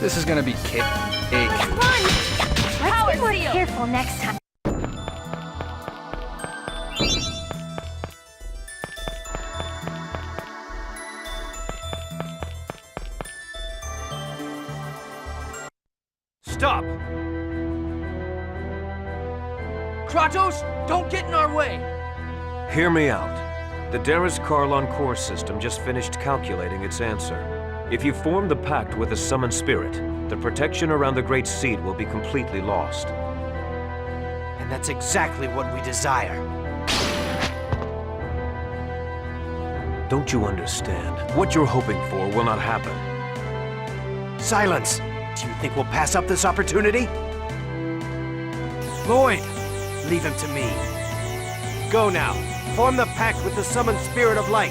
This is gonna be cake. Come on! Let's be more careful next time. Stop! Kratos, don't get in our way! Hear me out. The Darius Carlon core system just finished calculating its answer. If you form the pact with a summoned spirit, the protection around the Great Seed will be completely lost. And that's exactly what we desire. Don't you understand? What you're hoping for will not happen. Silence! Do you think we'll pass up this opportunity? Lloyd, leave him to me. Go now. Form the pact with the summoned spirit of light.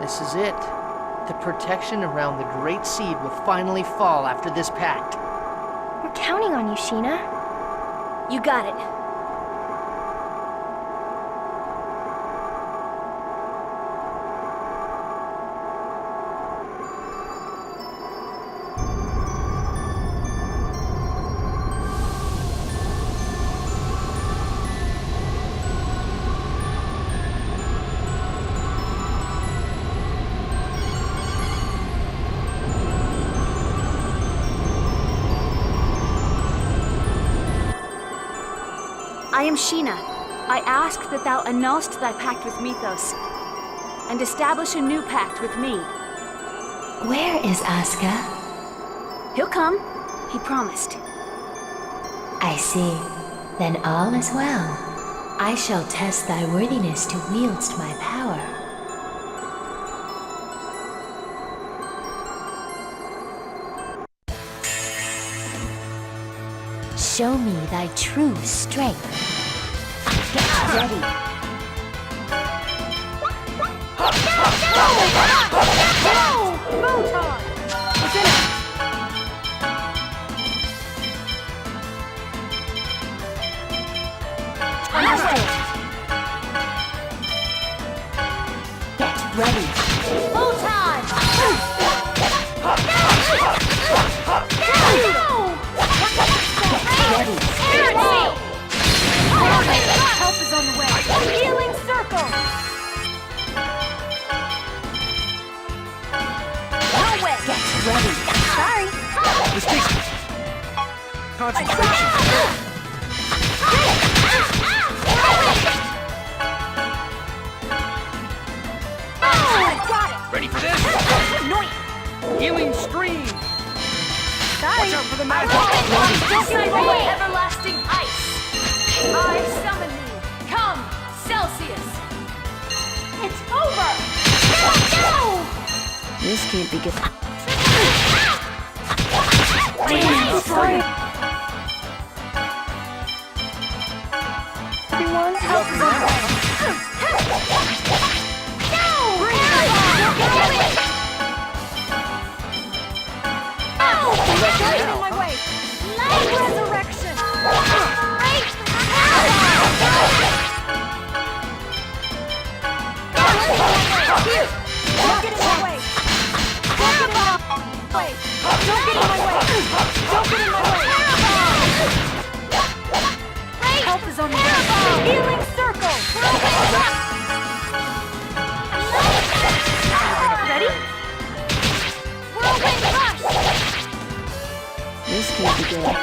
This is it. The protection around the Great Seed will finally fall after this pact. We're counting on you, Sheena. You got it. I am Sheena. I ask that thou annulst thy pact with Mythos, and establish a new pact with me. Where is Asuka? He'll come. He promised. I see. Then all is well. I shall test thy worthiness to wield my power. Show me thy true strength. Get ready. Photon! Within it! Understood. Get ready. Photon! Ready. Spirit Seal! Help is on the way! Healing Circle! No way! Get ready. Sorry! This takes concentration. I got it! Ready for this? Annoying! Healing stream. Sorry! Watch out for the magic. Don't get away! Everlasting ice! I summon thee! Come, Celsius! It's over! No! This can't be good. Damn, Sorry. Everyone, help is on the way. No! Bring it! Don't get in my way! Light resurrection! Here! Don't get in my way! Don't get in my way! Don't get in my way! Don't get in my way! Help is on the way! Healing circle! Ready? Whirlwind rush! This can't be good.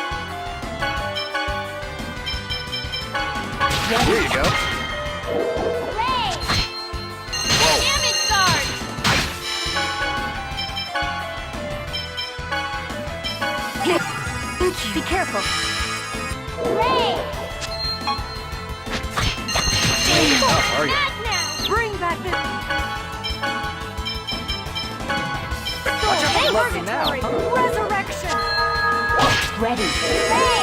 Here you go. Ray! Damage guard! Be careful. Ray! How are you? Back now! Bring back the... Watch out for the lucky now. Purgatory! Resurrection! Ready. Ray!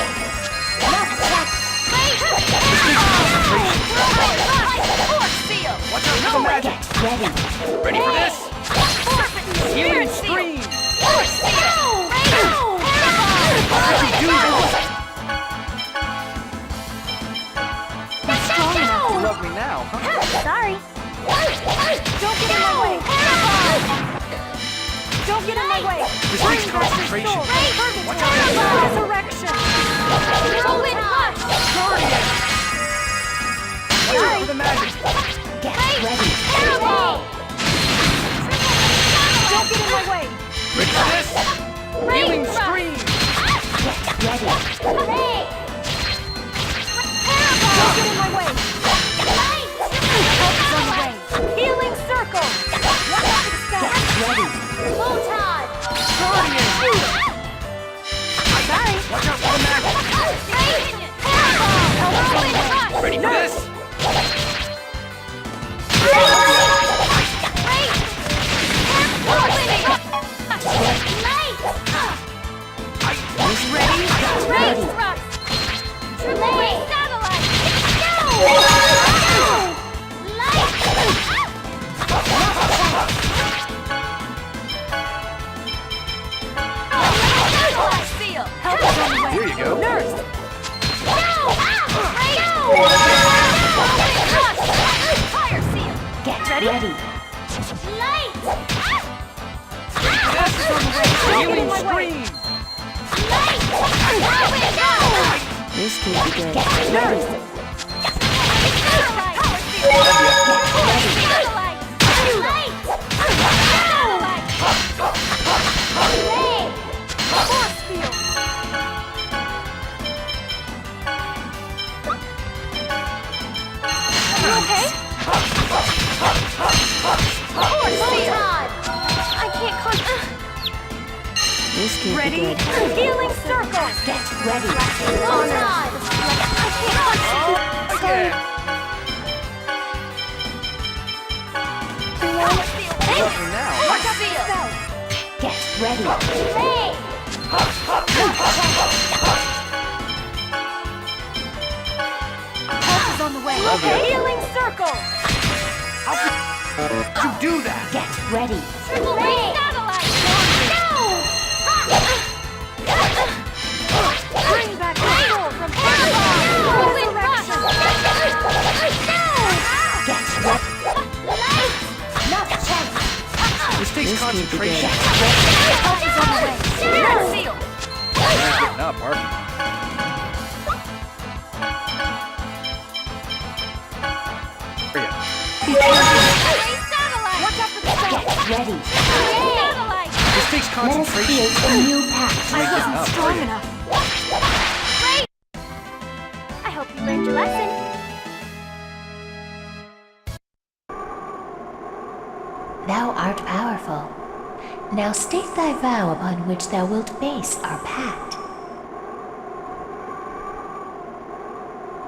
Force seal! Watch out for the magic. Get ready. Ready for this? Serpent Healing Spirit seal! stream. Force seal! How'd you do this? You're strong enough You love me now, huh? Sorry. Don't get in my way. Don't get in my way. This takes concentration. Watch out. Resurrection. Whirlwind rush. Guardian. Watch out for the magic. Get ready. Terrible. Don't get in my way. Ready for this? Healing stream. Get ready. Hey. Don't get in my way. Help is on the way. Healing circle. Watch out for the sky. Get ready. Photon. Guardian. Sorry. Watch out for the magic. Help is on the way. Ready for this? Hey. Ready? ready. Light! Healing scream! Light! Here we go! This could be good. Get Ready. Satellite! Satellite! Light! Satellite! Ray! Force field! You okay? Force field! I can't This could Ready? be good. Healing circle! Get ready. Photon! I can't Again! Force field! Working now. Force field! Get ready. Ray! Help is on the way. Healing circle! To do that! Get ready. Triple Ray! Satellite! Bring back control from resurrection. Get ready. Not a chance. This takes This could be concentration. good. Help is on the way. Force field! Getting up, are Ray satellite! Watch out for the sun. Get ready. Ray satellite! This takes Let us concentration. create a new pact. I wasn't up, strong hurry. enough. I hope you learned your lesson. Thou art powerful. Now state thy vow upon which thou wilt base our pact.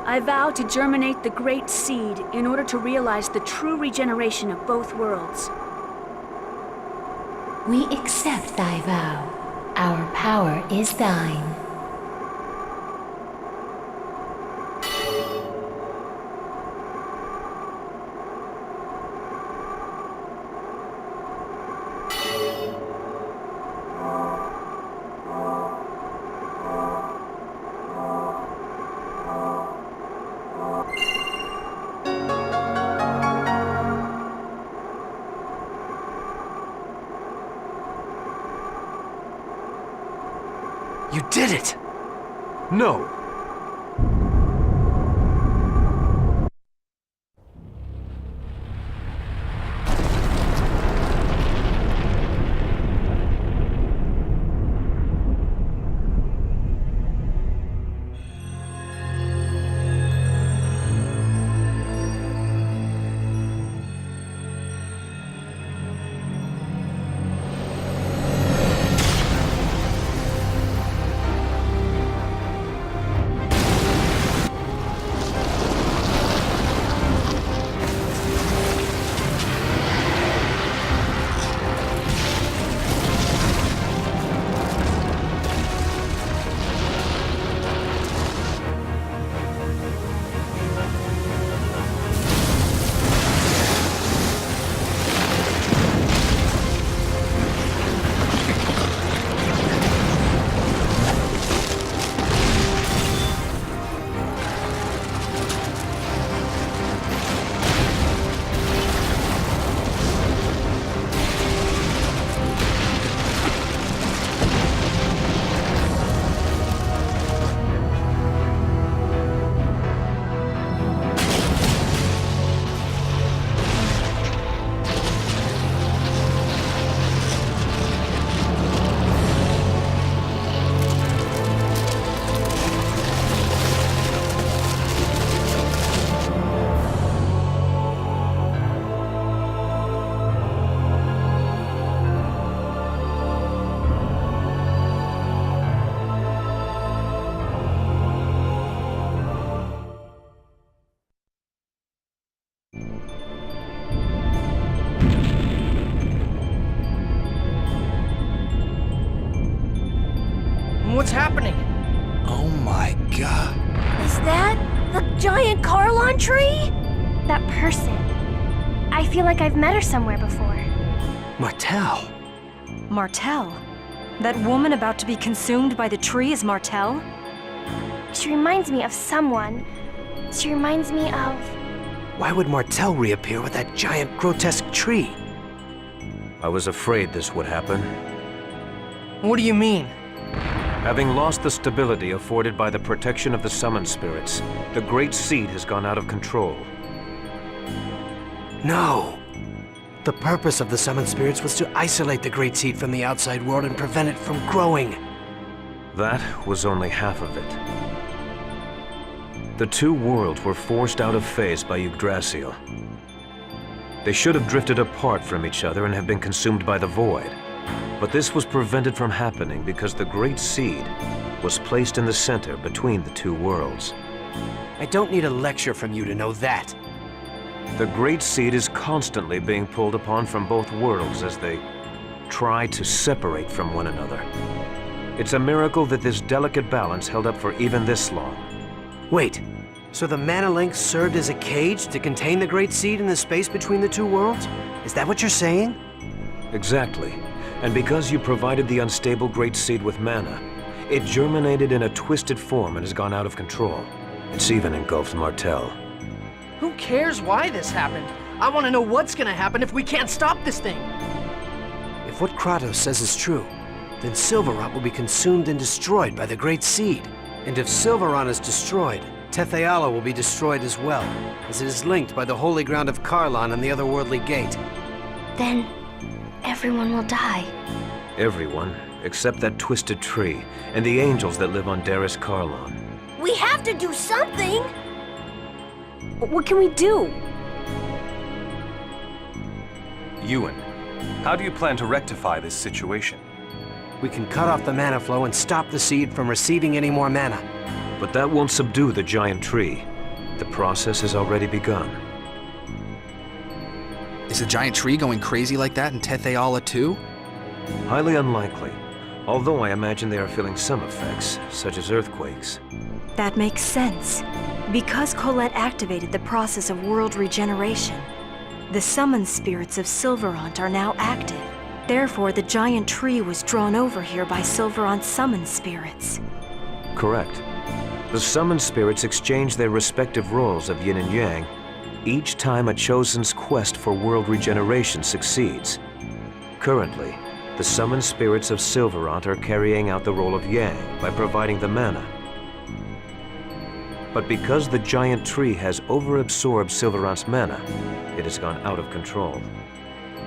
I vow to germinate the great seed in order to realize the true regeneration of both worlds. We accept thy vow. Our power is thine. You did it! No. What's happening? Oh my god. Is that the giant Carlon tree? That person. I feel like I've met her somewhere before. Martel. Martel? That woman about to be consumed by the tree is Martel? She reminds me of someone. She reminds me of Why would Martel reappear with that giant, grotesque tree? I was afraid this would happen. What do you mean? Having lost the stability afforded by the protection of the summoned spirits, the Great Seed has gone out of control. No! The purpose of the summoned spirits was to isolate the Great Seed from the outside world and prevent it from growing. That was only half of it. The two worlds were forced out of phase by Yggdrasil. They should have drifted apart from each other and have been consumed by the void. But this was prevented from happening because the Great Seed was placed in the center between the two worlds. I don't need a lecture from you to know that. The Great Seed is constantly being pulled upon from both worlds as they try to separate from one another. It's a miracle that this delicate balance held up for even this long. Wait, so the mana link served as a cage to contain the Great Seed in the space between the two worlds? Is that what you're saying? Exactly. And because you provided the unstable Great Seed with mana, it germinated in a twisted form and has gone out of control. It's even engulfed Martel. Who cares why this happened? I want to know what's gonna happen if we can't stop this thing. If what Kratos says is true, then Silverant will be consumed and destroyed by the Great Seed. And if Silverant is destroyed, Tetheala will be destroyed as well, as it is linked by the holy ground of Karlon and the otherworldly gate. Then everyone will die. Everyone, except that twisted tree, and the angels that live on Daris Karlon. We have to do something! What can we do? Ewan, how do you plan to rectify this situation? We can cut off the mana flow and stop the seed from receiving any more mana. But that won't subdue the giant tree. The process has already begun. Is the giant tree going crazy like that in Tetheala too? Highly unlikely, although I imagine they are feeling some effects, such as earthquakes. That makes sense. Because Colette activated the process of world regeneration, the summoned spirits of Silverant are now active. Therefore, the giant tree was drawn over here by Silverant's summoned spirits. Correct. The summoned spirits exchange their respective roles of yin and yang each time a chosen's quest for world regeneration succeeds. Currently, the summoned spirits of Silverant are carrying out the role of yang by providing the mana. But because the giant tree has overabsorbed Silverant's mana, it has gone out of control.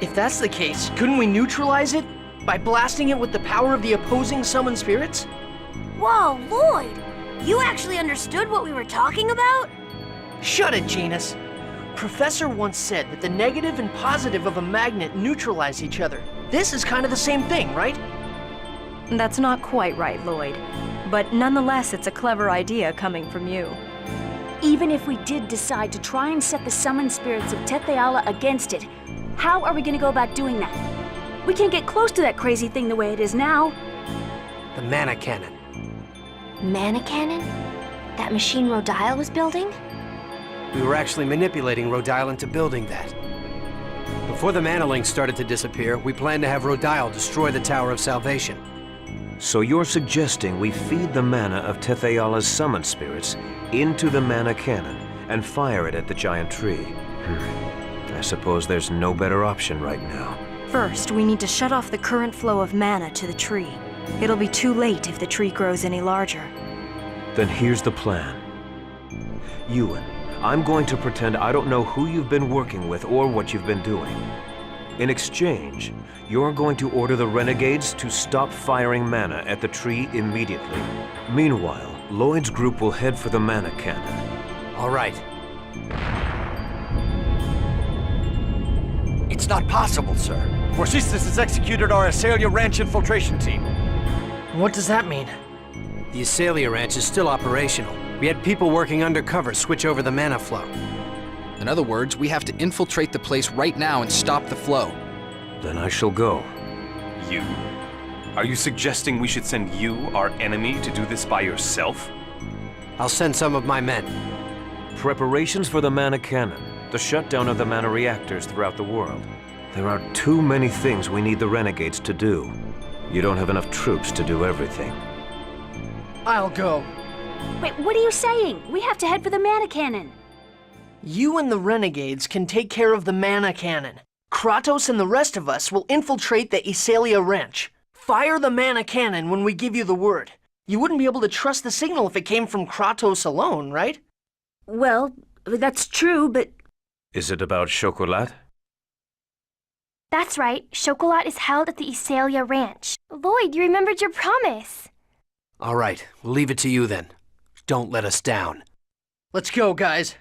If that's the case, couldn't we neutralize it? By blasting it with the power of the opposing summoned spirits? Whoa, Lloyd! You actually understood what we were talking about? Shut it, Genus. Professor once said that the negative and positive of a magnet neutralize each other. This is kind of the same thing, right? That's not quite right, Lloyd. But nonetheless, it's a clever idea coming from you. Even if we did decide to try and set the summoned spirits of Tetheala against it, how are we gonna go about doing that? We can't get close to that crazy thing the way it is now. The mana cannon. Mana cannon? That machine Rodial was building? We were actually manipulating Rodial into building that. Before the mana link started to disappear, we planned to have Rodial destroy the Tower of Salvation. So you're suggesting we feed the mana of Tetheala's summoned spirits into the mana cannon and fire it at the giant tree. I suppose there's no better option right now. First, we need to shut off the current flow of mana to the tree. It'll be too late if the tree grows any larger. Then here's the plan. Ewan, I'm going to pretend I don't know who you've been working with or what you've been doing. In exchange, you're going to order the renegades to stop firing mana at the tree immediately. Meanwhile, Lloyd's group will head for the mana cannon. All right. It's not possible, sir. Vorsistis has executed our Asalia Ranch infiltration team. What does that mean? The Asalia Ranch is still operational. We had people working undercover switch over the mana flow. In other words, we have to infiltrate the place right now and stop the flow. Then I shall go. You? Are you suggesting we should send you, our enemy, to do this by yourself? I'll send some of my men. Preparations for the mana cannon, the shutdown of the mana reactors throughout the world. There are too many things we need the renegades to do. You don't have enough troops to do everything. I'll go. Wait, what are you saying? We have to head for the mana cannon. You and the renegades can take care of the mana cannon. Kratos and the rest of us will infiltrate the Weeeeell Ranch. Fire the mana cannon when we give you the word. You wouldn't be able to trust the signal if it came from Kratos alone, right? Well, that's true, but... Is it about chocolate? That's right. Chocolat is held at the Weeeeell Ranch. Lloyd, you remembered your promise. All right, we'll leave it to you then. Don't let us down. Let's go, guys.